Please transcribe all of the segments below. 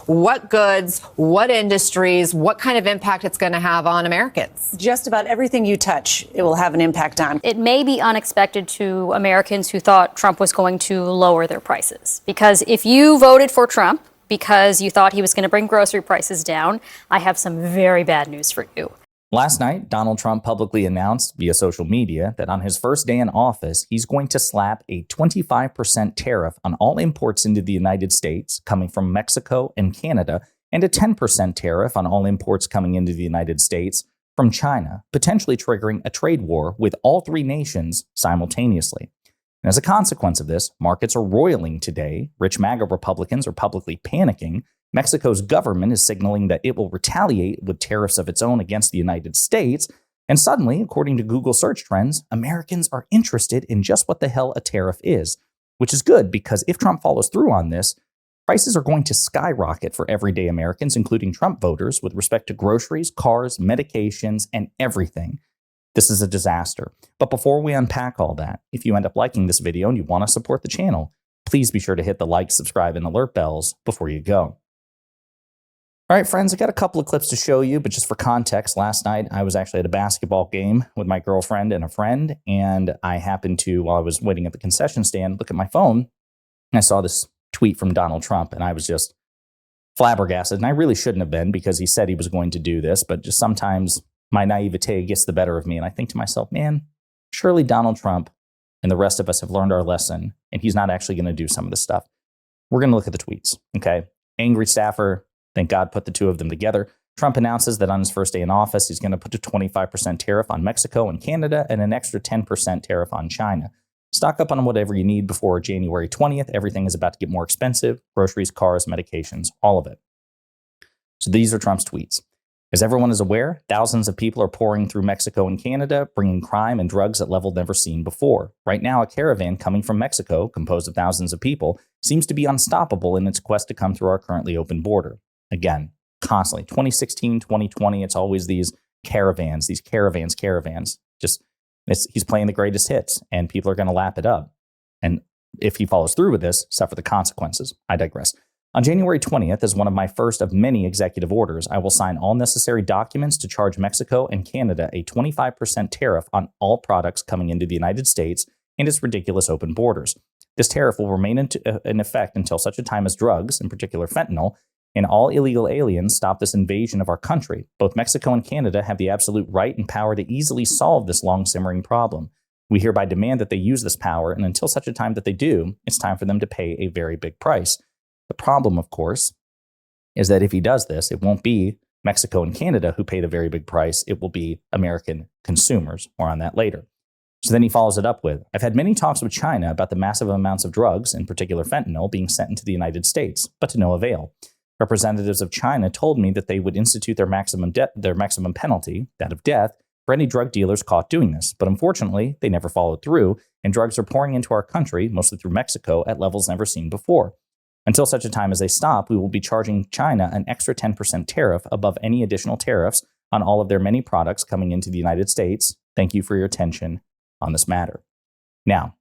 what goods, what industries, what kind of impact it's going to have on Americans. Just about everything you touch, it will have an impact on. It may be unexpected to Americans who thought Trump was going to lower their prices. Because if you voted for Trump because you thought he was going to bring grocery prices down, I have some very bad news for you. Last night, Donald Trump publicly announced via social media that on his first day in office, he's going to slap a 25% tariff on all imports into the United States coming from Mexico and Canada, and a 10% tariff on all imports coming into the United States from China, potentially triggering a trade war with all three nations simultaneously. And as a consequence of this, markets are roiling today. Rich MAGA Republicans are publicly panicking. Mexico's government is signaling that it will retaliate with tariffs of its own against the United States. And suddenly, according to Google search trends, Americans are interested in just what the hell a tariff is, which is good because if Trump follows through on this, prices are going to skyrocket for everyday Americans, including Trump voters, with respect to groceries, cars, medications, and everything. This is a disaster. But before we unpack all that, if you end up liking this video and you want to support the channel, please be sure to hit the like, subscribe, and alert bells before you go. All right, friends, I got a couple of clips to show you, but just for context, last night I was actually at a basketball game with my girlfriend and a friend, and I happened to, while I was waiting at the concession stand, look at my phone, and I saw this tweet from Donald Trump, and I was just flabbergasted, and I really shouldn't have been because he said he was going to do this, but just sometimes my naivete gets the better of me, and I think to myself, man, surely Donald Trump and the rest of us have learned our lesson, and he's not actually going to do some of this stuff. We're going to look at the tweets, okay? Angry staffer. Thank God put the two of them together. Trump announces that on his first day in office, he's going to put a 25% tariff on Mexico and Canada and an extra 10% tariff on China. Stock up on whatever you need before January 20th. Everything is about to get more expensive. Groceries, cars, medications, all of it. So these are Trump's tweets. As everyone is aware, thousands of people are pouring through Mexico and Canada, bringing crime and drugs at levels never seen before. Right now, a caravan coming from Mexico, composed of thousands of people, seems to be unstoppable in its quest to come through our currently open border. Again, constantly, 2016, 2020, it's always these caravans. Just, he's playing the greatest hits, and people are going to lap it up. And if he follows through with this, suffer the consequences. I digress. On January 20th, as one of my first of many executive orders, I will sign all necessary documents to charge Mexico and Canada a 25% tariff on all products coming into the United States and its ridiculous open borders. This tariff will remain in effect until such a time as drugs, in particular fentanyl, and all illegal aliens stop this invasion of our country. Both Mexico and Canada have the absolute right and power to easily solve this long-simmering problem. We hereby demand that they use this power, and until such a time that they do, it's time for them to pay a very big price. The problem, of course, is that if he does this, it won't be Mexico and Canada who pay the very big price. It will be American consumers. More on that later. So then he follows it up with, I've had many talks with China about the massive amounts of drugs, in particular fentanyl, being sent into the United States, but to no avail. Representatives of China told me that they would institute their maximum penalty, that of death, for any drug dealers caught doing this. But unfortunately, they never followed through, and drugs are pouring into our country, mostly through Mexico, at levels never seen before. Until such a time as they stop, we will be charging China an extra 10% tariff above any additional tariffs on all of their many products coming into the United States. Thank you for your attention on this matter. Now,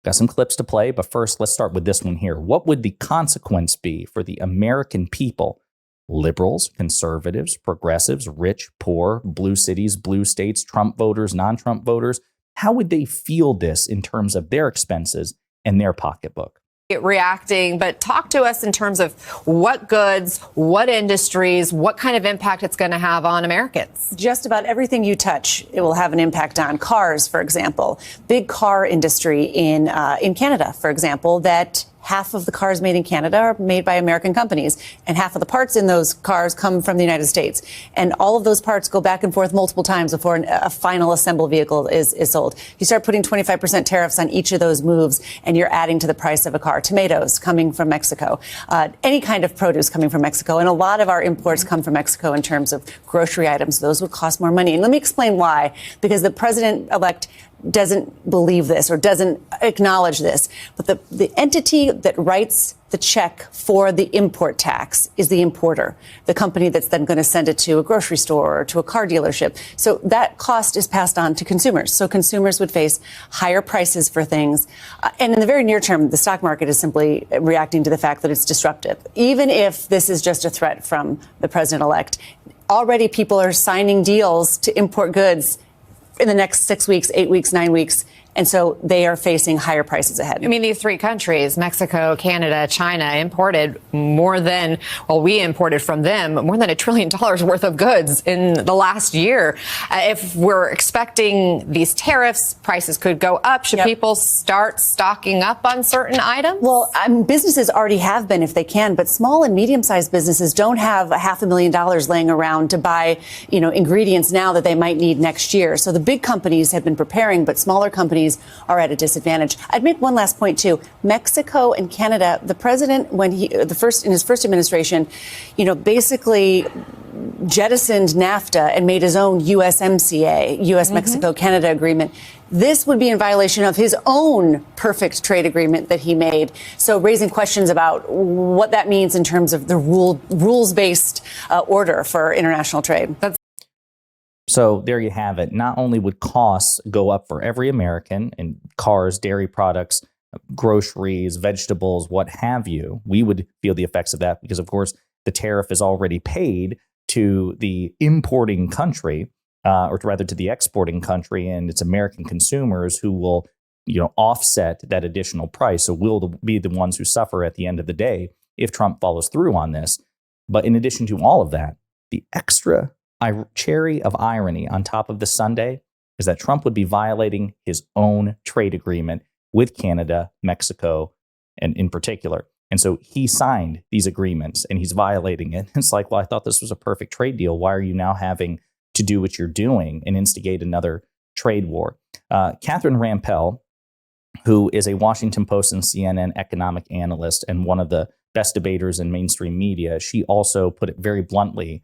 got some clips to play, but first, let's start with this one here. What would the consequence be for the American people? Liberals, conservatives, progressives, rich, poor, blue cities, blue states, Trump voters, non-Trump voters. How would they feel this in terms of their expenses and their pocketbook? Reacting, but talk to us in terms of what goods, what industries, what kind of impact it's going to have on Americans. Just about everything you touch, it will have an impact on. Cars, for example, big car industry in Canada, for example, that half of the cars made in Canada are made by American companies, and half of the parts in those cars come from the United States. And all of those parts go back and forth multiple times before a final assembled vehicle is sold. You start putting 25% tariffs on each of those moves, and you're adding to the price of a car. Tomatoes coming from Mexico, any kind of produce coming from Mexico. And a lot of our imports come from Mexico in terms of grocery items. Those would cost more money. And let me explain why. Because the president-elect doesn't believe this or doesn't acknowledge this. But the entity that writes the check for the import tax is the importer, the company that's then going to send it to a grocery store or to a car dealership. So that cost is passed on to consumers. So consumers would face higher prices for things. And in the very near term, the stock market is simply reacting to the fact that it's disruptive. Even if this is just a threat from the president-elect, already people are signing deals to import goods in the next 6 weeks, 8 weeks, 9 weeks. And so they are facing higher prices ahead. I mean, these three countries, Mexico, Canada, China, imported more than, well, we imported from them more than $1 trillion worth of goods in the last year. If we're expecting these tariffs, prices could go up. Should people start stocking up on certain items? Well, businesses already have been if they can, but small and medium-sized businesses don't have $500,000 laying around to buy, ingredients now that they might need next year. So the big companies have been preparing, but smaller companies are at a disadvantage. I'd make one last point too. Mexico and Canada, the president, in his first administration, basically jettisoned NAFTA and made his own USMCA, US-Mexico-Canada agreement. This would be in violation of his own perfect trade agreement that he made. So raising questions about what that means in terms of the rules-based order for international trade. So there you have it. Not only would costs go up for every American in cars, dairy products, groceries, vegetables, what have you, we would feel the effects of that because, of course, the tariff is already paid to the importing country, or rather to the exporting country, and it's American consumers who will, offset that additional price. So we'll be the ones who suffer at the end of the day if Trump follows through on this. But in addition to all of that, the extra cherry of irony on top of the sundae is that Trump would be violating his own trade agreement with Canada, Mexico, and in particular. And so he signed these agreements and he's violating it. It's like, well, I thought this was a perfect trade deal. Why are you now having to do what you're doing and instigate another trade war? Catherine Rampell, who is a Washington Post and CNN economic analyst and one of the best debaters in mainstream media, she also put it very bluntly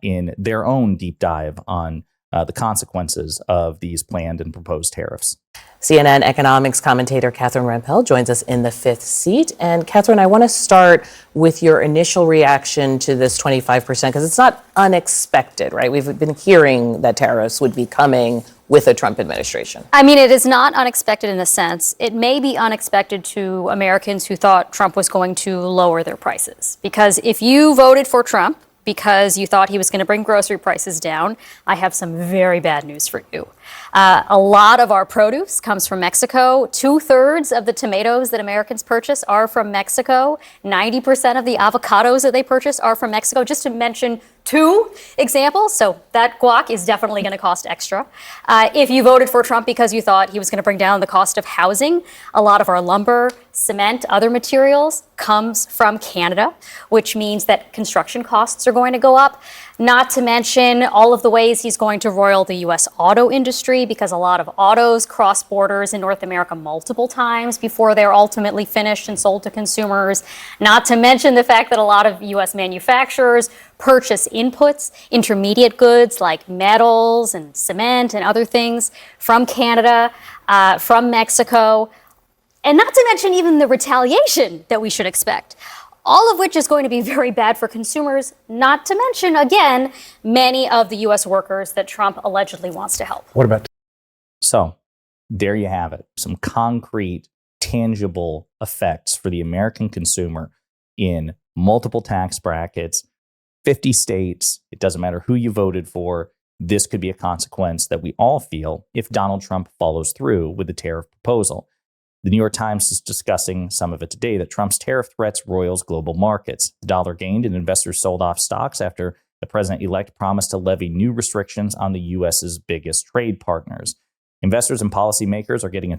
in their own deep dive on the consequences of these planned and proposed tariffs. CNN economics commentator Catherine Rampell joins us in the fifth seat. And Catherine, I want to start with your initial reaction to this 25%, because it's not unexpected, right? We've been hearing that tariffs would be coming with a Trump administration. I mean, it is not unexpected in a sense. It may be unexpected to Americans who thought Trump was going to lower their prices. Because if you voted for Trump because you thought he was going to bring grocery prices down, I have some very bad news for you. A lot of our produce comes from Mexico. 2/3 of the tomatoes that Americans purchase are from Mexico. 90% of the avocados that they purchase are from Mexico, just to mention two examples. So that guac is definitely going to cost extra. If you voted for Trump because you thought he was going to bring down the cost of housing, a lot of our lumber, cement, other materials comes from Canada, which means that construction costs are going to go up. Not to mention all of the ways he's going to roil the U.S. auto industry, because a lot of autos cross borders in North America multiple times before they're ultimately finished and sold to consumers. Not to mention the fact that a lot of U.S. manufacturers purchase inputs, intermediate goods like metals and cement and other things from Canada, from Mexico, and not to mention even the retaliation that we should expect. All of which is going to be very bad for consumers, not to mention, again, many of the U.S. workers that Trump allegedly wants to help. What about? So there you have it. Some concrete, tangible effects for the American consumer in multiple tax brackets, 50 states. It doesn't matter who you voted for. This could be a consequence that we all feel if Donald Trump follows through with the tariff proposal. The New York Times is discussing some of it today, that Trump's tariff threats roils global markets. The dollar gained and investors sold off stocks after the president-elect promised to levy new restrictions on the U.S.'s biggest trade partners. Investors and policymakers are getting a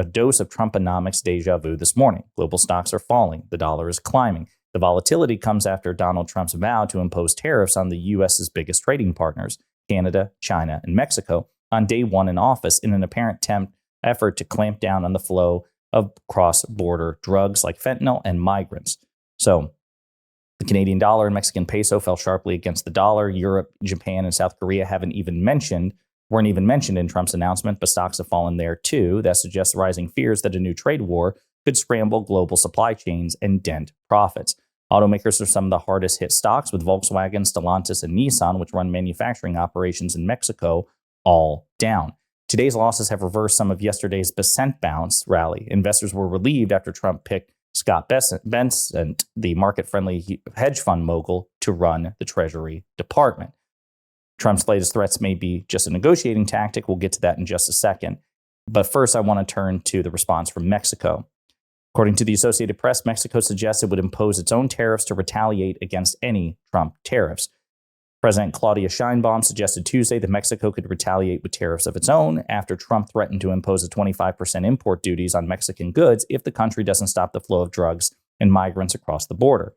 dose of Trumponomics deja vu this morning. Global stocks are falling. The dollar is climbing. The volatility comes after Donald Trump's vow to impose tariffs on the U.S.'s biggest trading partners, Canada, China, and Mexico, on day one in office in an apparent effort to clamp down on the flow of cross-border drugs like fentanyl and migrants. So the Canadian dollar and Mexican peso fell sharply against the dollar. Europe, Japan, and South Korea haven't even mentioned weren't even mentioned in Trump's announcement, but stocks have fallen there too. That suggests rising fears that a new trade war could scramble global supply chains and dent profits. Automakers are some of the hardest hit stocks, with Volkswagen, Stellantis, and Nissan, which run manufacturing operations in Mexico, all down. Today's losses have reversed some of yesterday's Besant bounce rally. Investors were relieved after Trump picked Scott Bessent, the market-friendly hedge fund mogul, to run the Treasury Department. Trump's latest threats may be just a negotiating tactic. We'll get to that in just a second. But first, I want to turn to the response from Mexico. According to the Associated Press, Mexico suggests it would impose its own tariffs to retaliate against any Trump tariffs. President Claudia Sheinbaum suggested Tuesday that Mexico could retaliate with tariffs of its own after Trump threatened to impose a 25% import duties on Mexican goods if the country doesn't stop the flow of drugs and migrants across the border.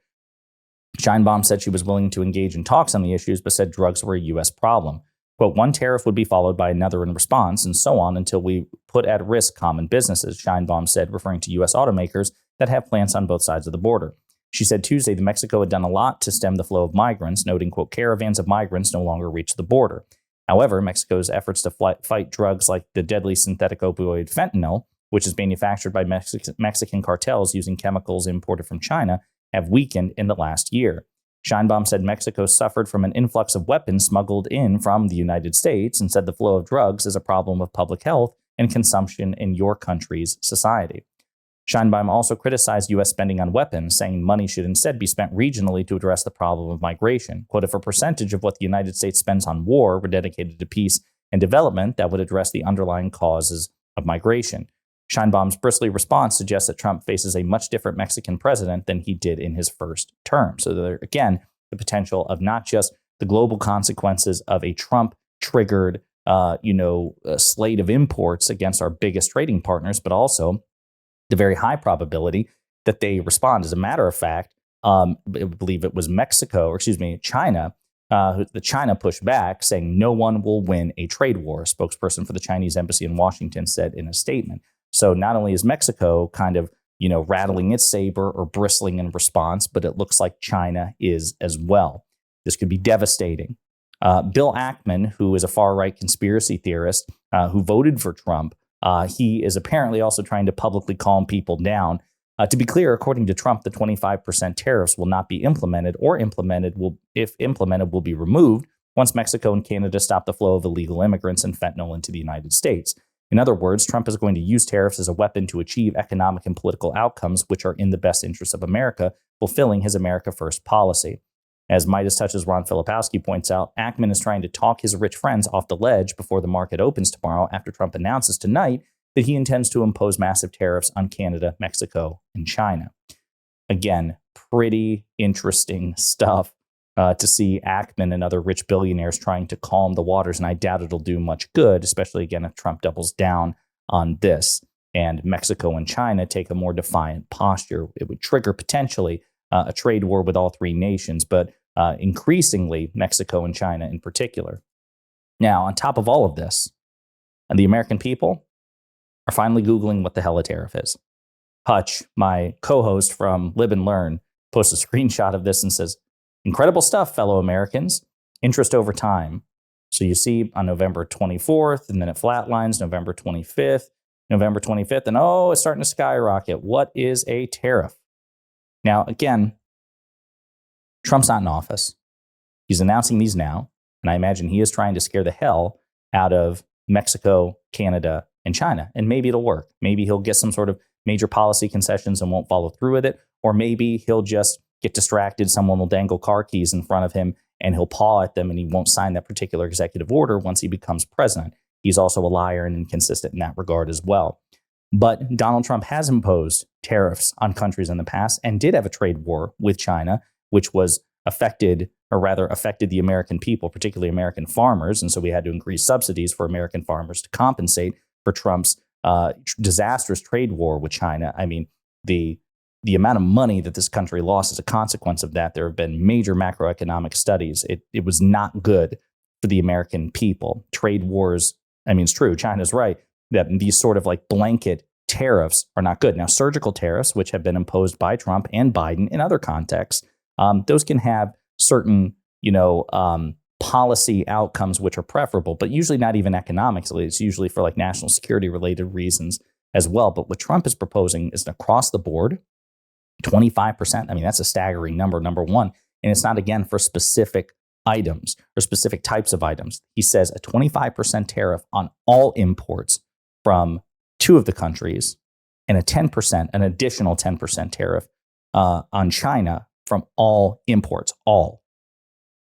Sheinbaum said she was willing to engage in talks on the issues, but said drugs were a U.S. problem. Quote, one tariff would be followed by another in response, and so on until we put at risk common businesses, Sheinbaum said, referring to U.S. automakers that have plants on both sides of the border. She said Tuesday that Mexico had done a lot to stem the flow of migrants, noting, quote, caravans of migrants no longer reach the border. However, Mexico's efforts to fight drugs like the deadly synthetic opioid fentanyl, which is manufactured by Mexican cartels using chemicals imported from China, have weakened in the last year. Sheinbaum said Mexico suffered from an influx of weapons smuggled in from the United States and said the flow of drugs is a problem of public health and consumption in your country's society. Sheinbaum also criticized U.S. spending on weapons, saying money should instead be spent regionally to address the problem of migration. Quote, if a percentage of what the United States spends on war were dedicated to peace and development, that would address the underlying causes of migration. Sheinbaum's bristly response suggests that Trump faces a much different Mexican president than he did in his first term. So there, again, the potential of not just the global consequences of a Trump-triggered, slate of imports against our biggest trading partners, but also the very high probability that they respond. As a matter of fact, I believe it was China. The China pushed back, saying no one will win a trade war. A spokesperson for the Chinese embassy in Washington said in a statement. So not only is Mexico kind of, rattling its saber or bristling in response, but it looks like China is as well. This could be devastating. Bill Ackman, who is a far-right conspiracy theorist who voted for Trump, he is apparently also trying to publicly calm people down. To be clear, according to Trump, the 25% tariffs will not be implemented, or if implemented, will be removed once Mexico and Canada stop the flow of illegal immigrants and fentanyl into the United States. In other words, Trump is going to use tariffs as a weapon to achieve economic and political outcomes which are in the best interest of America, fulfilling his America First policy. As Midas Touch's Ron Filipowski points out, Ackman is trying to talk his rich friends off the ledge before the market opens tomorrow after Trump announces tonight that he intends to impose massive tariffs on Canada, Mexico, and China. Again, pretty interesting stuff to see Ackman and other rich billionaires trying to calm the waters, and I doubt it'll do much good, especially, again, if Trump doubles down on this and Mexico and China take a more defiant posture. It would trigger potentially a trade war with all three nations, but increasingly Mexico and China in particular. Now, on top of all of this, the American people are finally Googling what the hell a tariff is. Hutch, my co-host from Live and Learn, posts a screenshot of this and says, incredible stuff, fellow Americans. Interest over time. So you see on November 24th, and then it flatlines November 25th, and it's starting to skyrocket. What is a tariff? Now, again, Trump's not in office. He's announcing these now, and I imagine he is trying to scare the hell out of Mexico, Canada, and China. And maybe it'll work. Maybe he'll get some sort of major policy concessions and won't follow through with it. Or maybe he'll just get distracted. Someone will dangle car keys in front of him and he'll paw at them and he won't sign that particular executive order once he becomes president. He's also a liar and inconsistent in that regard as well. But Donald Trump has imposed tariffs on countries in the past and did have a trade war with China, which was affected the American people, particularly American farmers. And so we had to increase subsidies for American farmers to compensate for Trump's disastrous trade war with China. I mean, the amount of money that this country lost as a consequence of that, there have been major macroeconomic studies. It was not good for the American people. Trade wars, I mean, it's true. China's right that these sort of like blanket tariffs are not good. Now, surgical tariffs, which have been imposed by Trump and Biden in other contexts, those can have certain, policy outcomes which are preferable, but usually not even economically. It's usually for like national security related reasons as well. But what Trump is proposing is an across the board 25%. I mean, that's a staggering number, number one. And it's not, again, for specific items or specific types of items. He says a 25% tariff on all imports from two of the countries and an additional 10% tariff on China from all imports, all.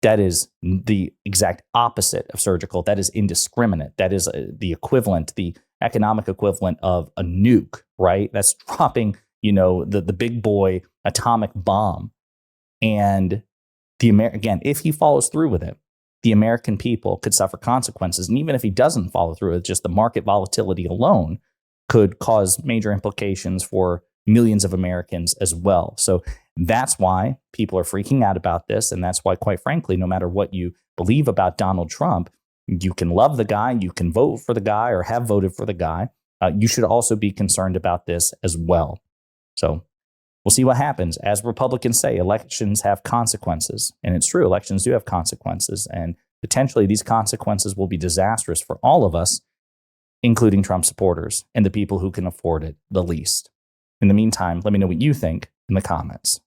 That is the exact opposite of surgical. That is indiscriminate. That is the equivalent, the economic equivalent of a nuke, right? That's dropping, the big boy atomic bomb. And again, if he follows through with it, the American people could suffer consequences. And even if he doesn't follow through, it's just the market volatility alone could cause major implications for millions of Americans as well. So that's why people are freaking out about this. And that's why, quite frankly, no matter what you believe about Donald Trump, you can love the guy, you can vote for the guy or have voted for the guy. You should also be concerned about this as well. So we'll see what happens. As Republicans say, elections have consequences. And it's true, elections do have consequences. And potentially these consequences will be disastrous for all of us, including Trump supporters and the people who can afford it the least. In the meantime, let me know what you think in the comments.